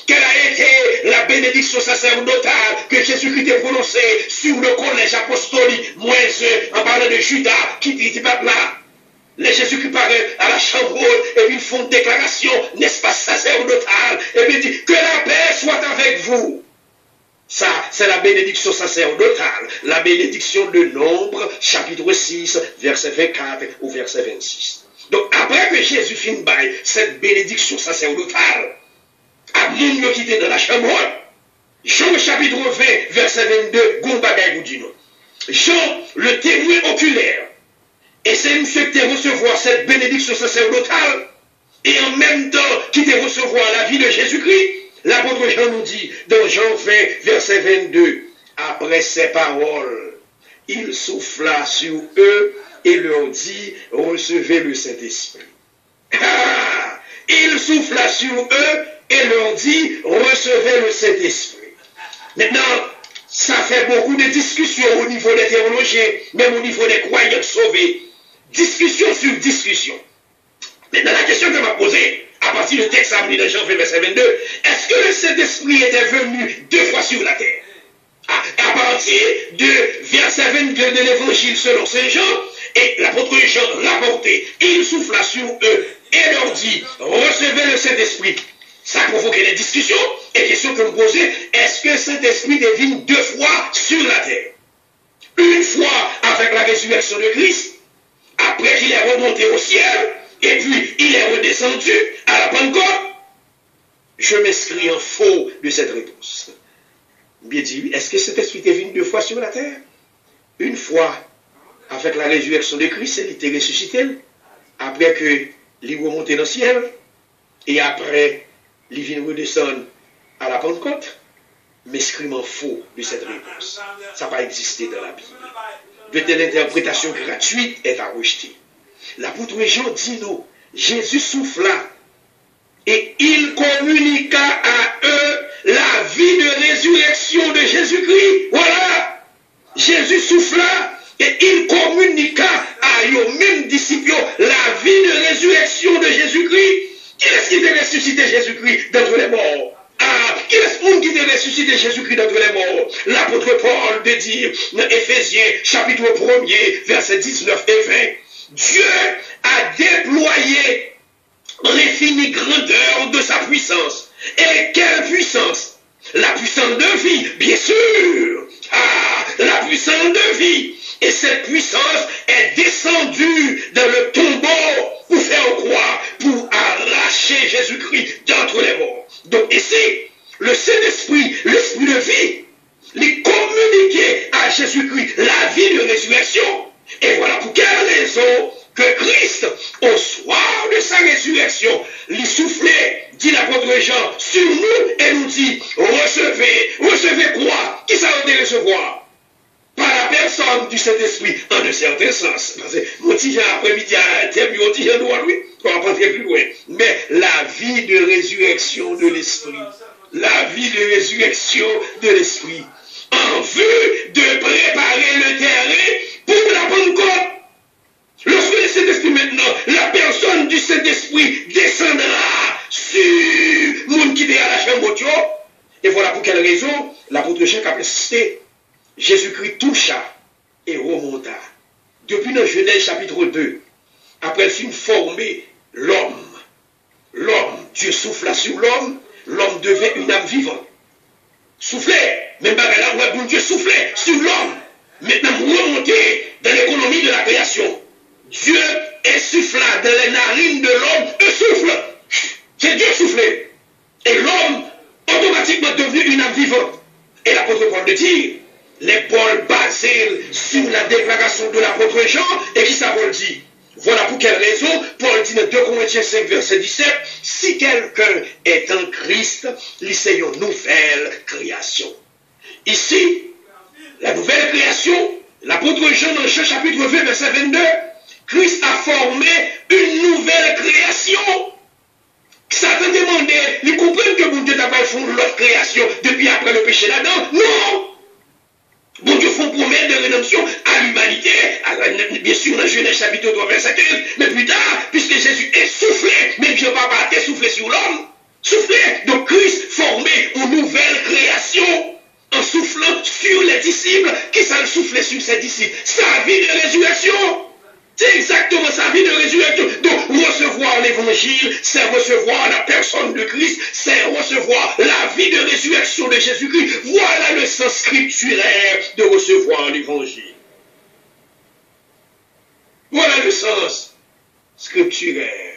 Quelle a été la bénédiction sacerdotale que Jésus-Christ a prononcée sur le collège apostolique, moins en parlant de Judas qui dit peuple là. Les Jésus qui paraît à la chambre haute et puis ils font une déclaration, n'est-ce pas, sacerdotale, et puis dit que la paix soit avec vous. Ça, c'est la bénédiction sacerdotale, la bénédiction de Nombre, chapitre 6, verset 24 ou verset 26. Donc, après que Jésus finit by cette bénédiction sacerdotale, à moun qui était dans la chambre haute, Jean chapitre 20, verset 22, Gombagay Goudino. Jean, le témoin oculaire, et c'est monsieur qui te recevoir cette bénédiction sacerdotale, et en même temps qui te recevoir la vie de Jésus-Christ. L'apôtre Jean nous dit, dans Jean 20, verset 22, après ces paroles, il souffla sur eux et leur dit, recevez le Saint-Esprit. Il souffla sur eux et leur dit, recevez le Saint-Esprit. Maintenant, ça fait beaucoup de discussions au niveau des théologiens, même au niveau des croyants sauvés. Discussion sur discussion. Maintenant, la question que m'a posée, à partir du texte amené de Jean 20, verset 22, est-ce que le Saint-Esprit était venu 2 fois sur la terre? À partir de verset 22 de l'évangile selon Saint Jean, et l'apôtre Jean rapportait, il souffla sur eux et leur dit, recevez le Saint-Esprit. Ça a provoqué des discussions, et question que me posez, est-ce que le Saint-Esprit est venu 2 fois sur la terre? Une fois avec la résurrection de Christ, après qu'il est remonté au ciel, et puis il est redescendu à la Pentecôte. Je m'inscris en faux de cette réponse. Bien dit, est-ce que cet esprit est venu 2 fois sur la terre? Une fois avec la résurrection de Christ, il était ressuscité, après qu'il est remonté dans le ciel. Et après, il vient redescendre à la Pentecôte, mais scriment faux de cette réponse. Ça n'a pas existé dans la Bible. De telle interprétation gratuite est à rejeter. L'apôtre Jean dit nous, Jésus souffla et il communiqua à eux la vie de résurrection de Jésus-Christ. Voilà. Jésus souffla et il communiqua à eux mêmes disciples la vie de résurrection de Jésus-Christ. Qui est-ce qui a ressuscité Jésus-Christ d'entre les morts? Qui est-ce qui a ressuscité Jésus-Christ d'entre les morts? L'apôtre Paul de dire dans Éphésiens chapitre 1er versets 19 et 20. Dieu a déployé l'infinie grandeur de sa puissance. Et quelle puissance? La puissance de vie, bien sûr. La puissance de vie. Et cette puissance est descendue dans le tombeau pour faire croire, pour arracher Jésus-Christ d'entre les morts. Donc ici, le Saint-Esprit, l'Esprit de vie, il communiquait à Jésus-Christ la vie de résurrection. Et voilà pour quelle raison que Christ, au soir de sa résurrection, lui soufflait, dit l'apôtre Jean, sur nous et nous dit, recevez quoi? Qui ça va recevoir? Par la personne du Saint-Esprit, en un certain sens. Parce que mon petit après-midi à terre, mon petit droit, lui, on va pas plus loin. Mais la vie de résurrection de l'Esprit. La vie de résurrection de l'Esprit. En vue de préparer le terrain pour la Pentecôte. Lorsque le Saint-Esprit maintenant, la personne du Saint-Esprit descendra sur le monde qui est à la chambre. Et voilà pour quelle raison l'apôtre Jean a insisté. Jésus-Christ toucha et remonta. Depuis le Genèse chapitre 2, après il formé l'homme, Dieu souffla sur l'homme devait une âme vivante. Soufflait, même par là, ouais, bon Dieu soufflait sur l'homme. Maintenant, remonter dans l'économie de la création. Dieu insuffla dans les narines de l'homme un souffle. C'est Dieu soufflé. Et l'homme, automatiquement devenu une âme vivante. Et l'apôtre Paul de dire, les Paul basés sur la déclaration de l'apôtre Jean, et qui ça Paul dit? Voilà pour quelle raison Paul dit dans 2 Corinthiens 5, verset 17, si quelqu'un est en Christ, c'est une nouvelle création. Ici, la nouvelle création, l'apôtre Jean dans Jean chapitre 20, verset 22, Christ a formé une nouvelle création. Satan demandait, ils comprennent que bon Dieu n'a pas fait l'autre création depuis après le péché d'Adam. Non! Bon Dieu font promesse de rédemption à l'humanité, bien sûr dans Genèse chapitre 3, verset 15, mais plus tard, puisque Jésus est soufflé, même Dieu papa est soufflé sur l'homme, soufflé, donc Christ formait une nouvelle création en soufflant sur les disciples, qui s'en soufflait sur ses disciples. Sa vie de résurrection. C'est exactement sa vie de résurrection. Donc, recevoir l'évangile, c'est recevoir la personne de Christ, c'est recevoir la vie de résurrection de Jésus-Christ. Voilà le sens scripturaire de recevoir l'évangile. Voilà le sens scripturaire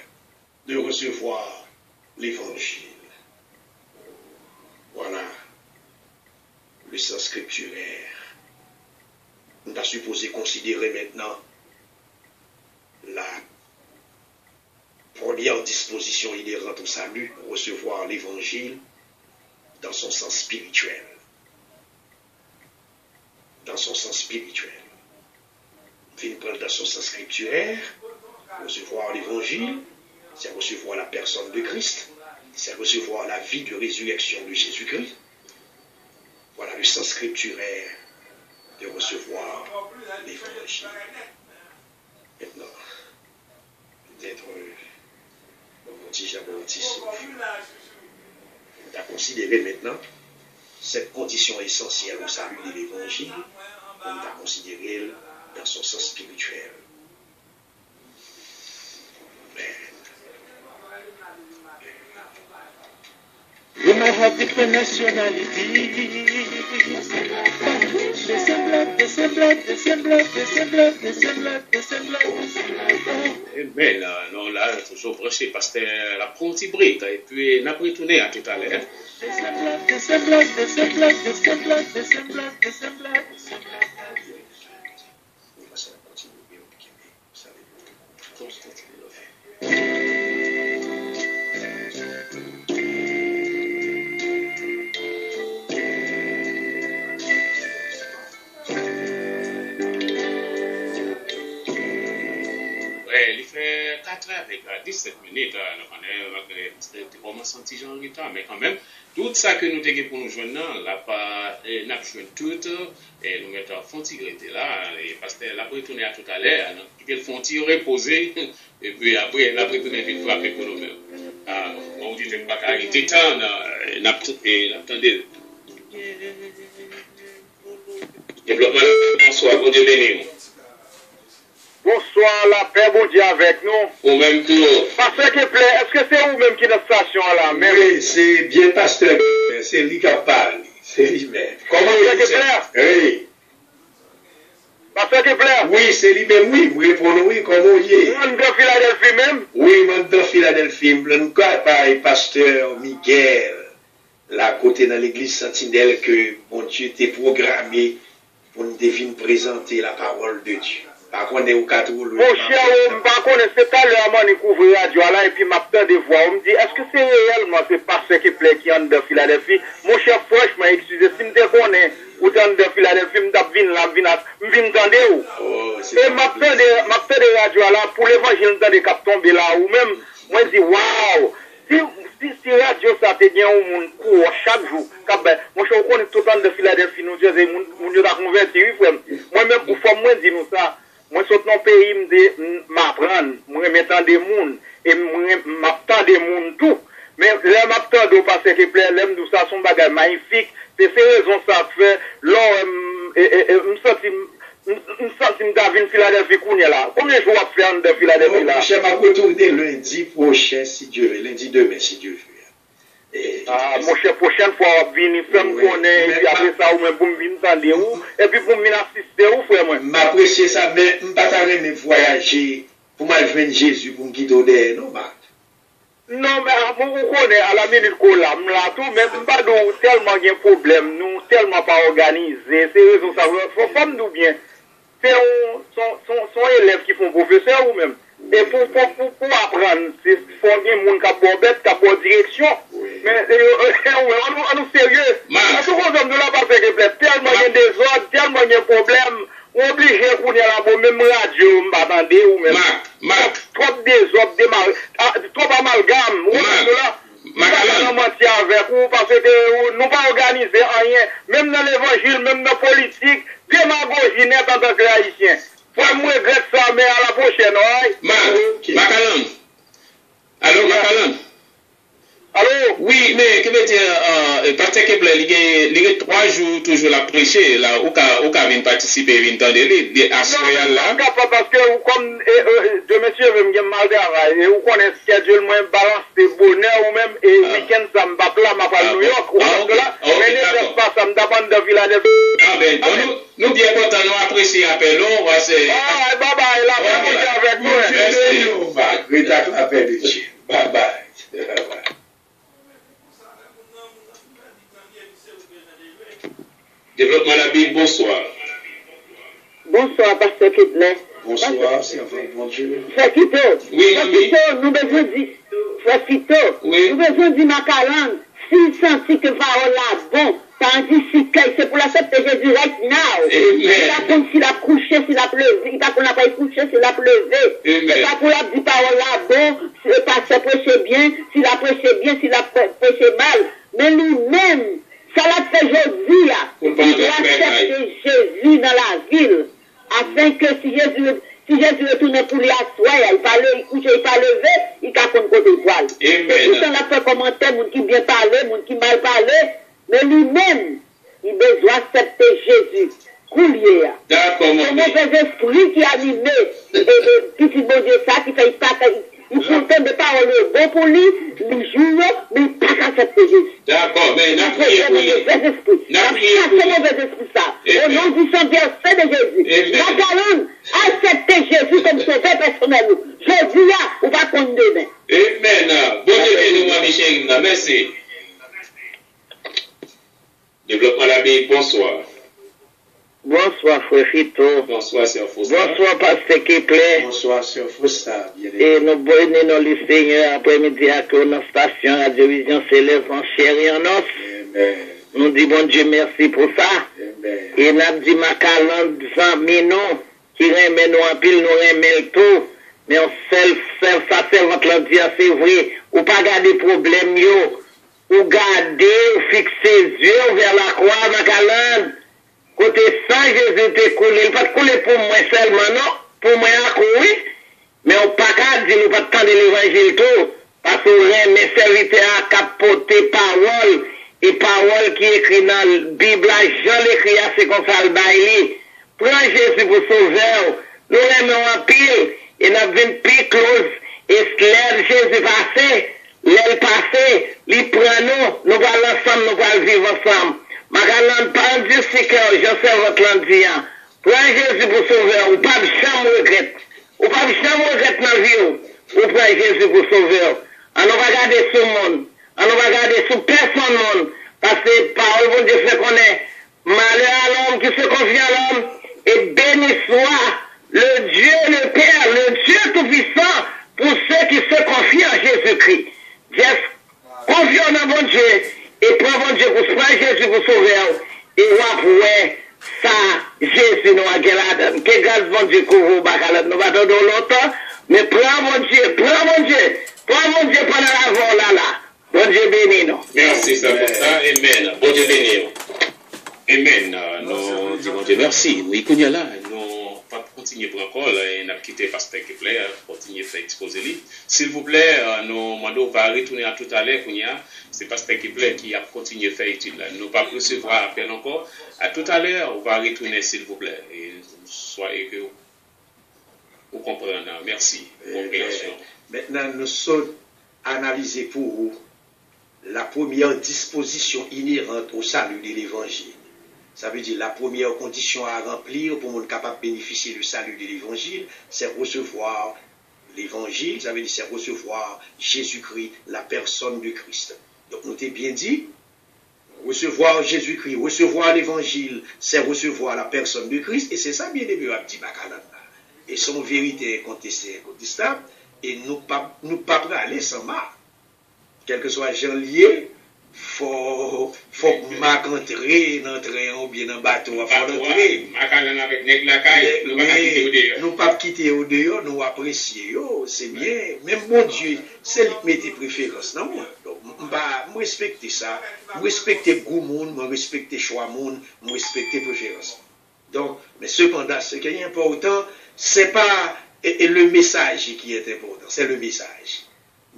de recevoir l'évangile. Voilà le sens scripturaire. On a supposé considérer maintenant la première disposition inhérente au salut, recevoir l'évangile dans son sens spirituel. Dans son sens spirituel. Fin prendre dans son sens scripturaire, recevoir l'évangile, c'est recevoir la personne de Christ, c'est recevoir la vie de résurrection de Jésus-Christ. Voilà le sens scripturaire de recevoir l'évangile. Maintenant, peut-être mon petit on a considéré maintenant cette condition essentielle au salut de l'évangile, on a considéré dans son sens spirituel.
You might have different nationalities. The same blood.
Mais là, non, là, toujours branché, parce que la petite brique, et puis, on a retourné à tout à l'heure.
The same blood.
il fait 4 heures avec 17 minutes. On commence un petit genre de temps, mais quand même, tout ça que nous avons pour nous joindre, là, nous avons joué tout, et nous mettons Fonti là, et parce que là, pour retourner à tout à l'heure, nous avons Fonti reposer, et puis après, nous avons retourné frapper pour nous-mêmes. On dit que nous n'avons pas arrêté tant, nous attendons. Développement, bonsoir, bon Dieu béni.
Bonsoir, la paix, bon Dieu avec nous.
Au même tour.
Pasteur Kepler, est-ce que c'est vous-même qui est dans la station là?
Oui, c'est bien pasteur Kepler, c'est lui qui parle, c'est lui-même. Comment
Pasteur Kepler?
Oui.
Pasteur Kepler?
Oui, c'est lui-même, oui, vous répondez oui, comment il est?
Monde de Philadelphie même?
Oui, monde de Philadelphie, nous avons pasteur Miguel, là, côté dans l'église Sentinelle, que mon Dieu était programmé pour nous deviner présenter la parole de Dieu. Par contre, au cas où
mon cher, par contre, c'est à l'heure, moi, je couvre la radio là, et puis m'a peur de voir. On me dit, est-ce que c'est réellement ce pasteur qui plaît qui est de Philadelphie? Mon cher, franchement, excusez, si je me connais, ou dans de Philadelphie, je viens d'entendre où? Et m'a peur de radio là, pour l'évangile de cap tomber là, ou même, moi, je dis, waouh! Si radio ça te bien au monde court chaque jour, moi je connais tout le temps de Philadelphie, nous disons, mon Dieu t'a converti, moi-même, pour faire moi dire nous ça. Moi, je suis dans le pays, je m'apprends, je m'attends des gens, et je m'attends des gens tout. Mais là, je m'attends parce que l'aime de ça, son bagage magnifique, c'est ces raisons ça fait, là, je me sens David Philadelphie qu'on est là. Combien de jours à faire de Philadelphie là?
Je vais retourner lundi prochain, si Dieu veut, lundi demain, si Dieu veut.
Mon cher, prochaine fois, on va venir faire me connaître, et puis après ça, ou même pour me venir entendre où, et puis pour me venir assister où, frère, moi.
M'apprécier ça, mais je ne vais pas voyager pour m'allumer Jésus pour me guider, non, Marc?
Non, mais vous connaissez, à la minute qu'on l'a, tout, mais pas tellement de problème, nous, tellement pas organisé, c'est raison, ça, faut pas nous bien. C'est son élève qui font professeur ou même. Et pour apprendre, c'est faut bien monde qui a pour bête, qui a pour direction. Mais on nous sérieux. À tout le monde de la parce que tellement il y a des ordres, tellement il y a des problèmes. On obligé qu'on y a la même radio, m'attendez ou même. Trop désordre, trop amalgame. On est là. Nous mentir avec vous parce que nous pas organisé rien. Même dans l'évangile, même dans la politique, démagogie net en tant que haïtien. Moi, je regrette ça, mais à la prochaine, ouais.
Macalan. Allô, Macalan.
Allô?
Oui, mais que veut dire, parce que il y a 3 jours toujours la prêcher, là, où vient participer, vient entendre les assurés là.
Non, parce que, comme, de monsieur veut me mal travail, et vous connaissez ce schedule, moi, balance de bonheur, ou même, et week-end, ça me va là, m'a pas New York, ou comme là, mais ne pas, ça me dépend de Philadelphie.
Ah, ben, nous bien contents, nous apprécions l'appel, on va se.
Ah, bye bye, là, on avec nous.
Merci. L'appel de Dieu. Bye bye.
Développement la Bible, bonsoir.
Bonsoir, Pasteur Kepler.
Bonsoir, c'est enfin bon Dieu.
Frère Kito,
Oui, oui.
nous besoin de Frère Kito,
Oui.
nous besoin de Macalan. S'il sentit que parole là bon, ça anticipe, c'est pour l'accepter Jésus right now. Il a comme s'il a couché, s'il a pleuvé, il a qu'on n'a pas couché, s'il a pleuvé. C'est pas pour la dire parole là bon, c'est pas se prêcher bien, s'il a prêché bien, s'il a prêché mal. Mais lui-même, ça l'a fait Jésus là. Il doit accepter Jésus dans la ville, afin que si Jésus retourne pour lui asseoir, il parle, il couche, il parle levé, il a qu'on côté poil. Et tout ça l'a fait commenter, moun qui bien parlé, moun qui mal parlé, mais lui-même, il doit accepter Jésus. Coulier.
D'accord, mon
c'est mauvais esprit qui anime, petit bon Dieu ça, qui fait pas, il faut entendre des paroles bon pour lui, il joue, mais il pas accepter Jésus.
D'accord, mais n'a prié pour lui. N'a prié pour lui.
C'est mauvais esprit ça. Au nom du sang verset de Jésus. La galante, acceptez Jésus comme sauveur personnel. Jésus là, on va condamner.
Amen. Bon Dieu béni, moi, Michel. Merci. Développement la Bible, bonsoir.
Bonsoir, frère Fito.
Bonsoir, Sœur Fausta.
Bonsoir, Pasteur Kepler.
Bonsoir, Sœur Fausta.
Et nous bénissons le Seigneur après-midi à notre station Radio-Vision s'élève en chair et en os.
Amen.
Nous disons bon Dieu merci pour ça.
Amen.
Et nous disons Macalan, amis nous, qui remet nous en pile, nous remet le tout. mais on self ça servante là dit c'est vrai, ou pas garder problème yo, ou garder ou fixer yeux vers la croix Macalane. Côté sang Jésus te coulé, il pas couler pour moi seulement non, pour moi oui, mais on pas qu'à dire nous pas attendre l'évangile tout, parce qu'on remet serviteur à capoter parole et parole qui écrit dans la Bible, Jean l'écrit c'est comme ça le bail. Prends Jésus pour sauveur, nous remettons en pile et nous avons plus close et l'air Jésus passé, l'air passé, il prend nous allons ensemble, nous allons vivre ensemble. Macalane, pas Dieu c'est que je sais votre landia. Prends Jésus pour sauveur, ou pas de chambre regrette. Ou pas de chambre regrette dans la vie. Ou prends Jésus pour sauveur. On va regarder sur le monde. On va regarder sur personne. Parce que parole bon Dieu fait qu'on est malheur à l'homme qui se confie à l'homme. Et béni soit le Dieu, le Père, le Dieu Tout-Puissant pour ceux qui se confient en Jésus-Christ. Just confions dans bon Dieu. Et prends bon Dieu pour prendre Jésus pour sauveur. Et ouais, ça, Jésus nous a gagné. Que grâce bon Dieu couvre Bacalade. Nous va donner longtemps. Mais prends mon Dieu, prends mon Dieu. Prends mon Dieu pendant la vol là. Bon Dieu béni nous.
Merci, ça pour ça. Amen. Bon Dieu béni. Amen. Nous disons Dieu merci. Oui, qu'on y a là. Nous pas continuer pour encore. On a quitté Pasteur Kepler. Continuer à faire exposer lui. S'il vous plaît, nous va retourner à tout à l'heure. C'est Pasteur Kepler qui a continué à faire étude là. Nous pas recevoir appel encore. À tout à l'heure, on va retourner s'il vous plaît. Et soyez que vous comprenez. Merci. Compréhension.
Maintenant, nous sommes analysés pour vous la première disposition inhérente au salut de l'évangile. Ça veut dire la première condition à remplir pour être capable de bénéficier du salut de l'évangile, c'est recevoir l'évangile, ça veut dire c'est recevoir Jésus-Christ, la personne de Christ. Donc nous t'ai bien dit, recevoir Jésus-Christ, recevoir l'évangile, c'est recevoir la personne de Christ, et c'est ça bien aimé à petit Bacalane. Et son vérité incontestable, et nous pas aller sans marre. Quel que soit Jean lié, faut entrer dans le train ou bien dans le bateau, faut entrer. Nous pas quitter au dehors, nous apprécions, c'est bien. Même mon Dieu, c'est lui qui met tes préférences dans moi. Donc, je respecte ça, je respecte le goût monde, je respecte le choix monde, je respecte les préférences. Donc, mais cependant, ce qui est important, c'est pas le message qui est important, c'est le message.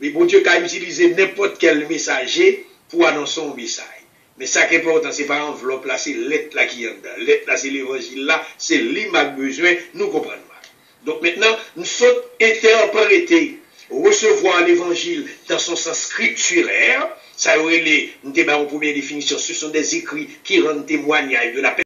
Mais bon Dieu a utilisé n'importe quel messager pour annoncer un message. Mais ça qui est important, c'est pas enveloppe là, c'est lettre là qui est dedans. Lettre là, c'est l'évangile là, c'est l'image besoin, nous comprenons. Donc maintenant, nous sommes interprétés, recevoir l'évangile dans son sens scripturaire. Ça aurait nous débat en première définition, ce sont des écrits qui rendent témoignage de la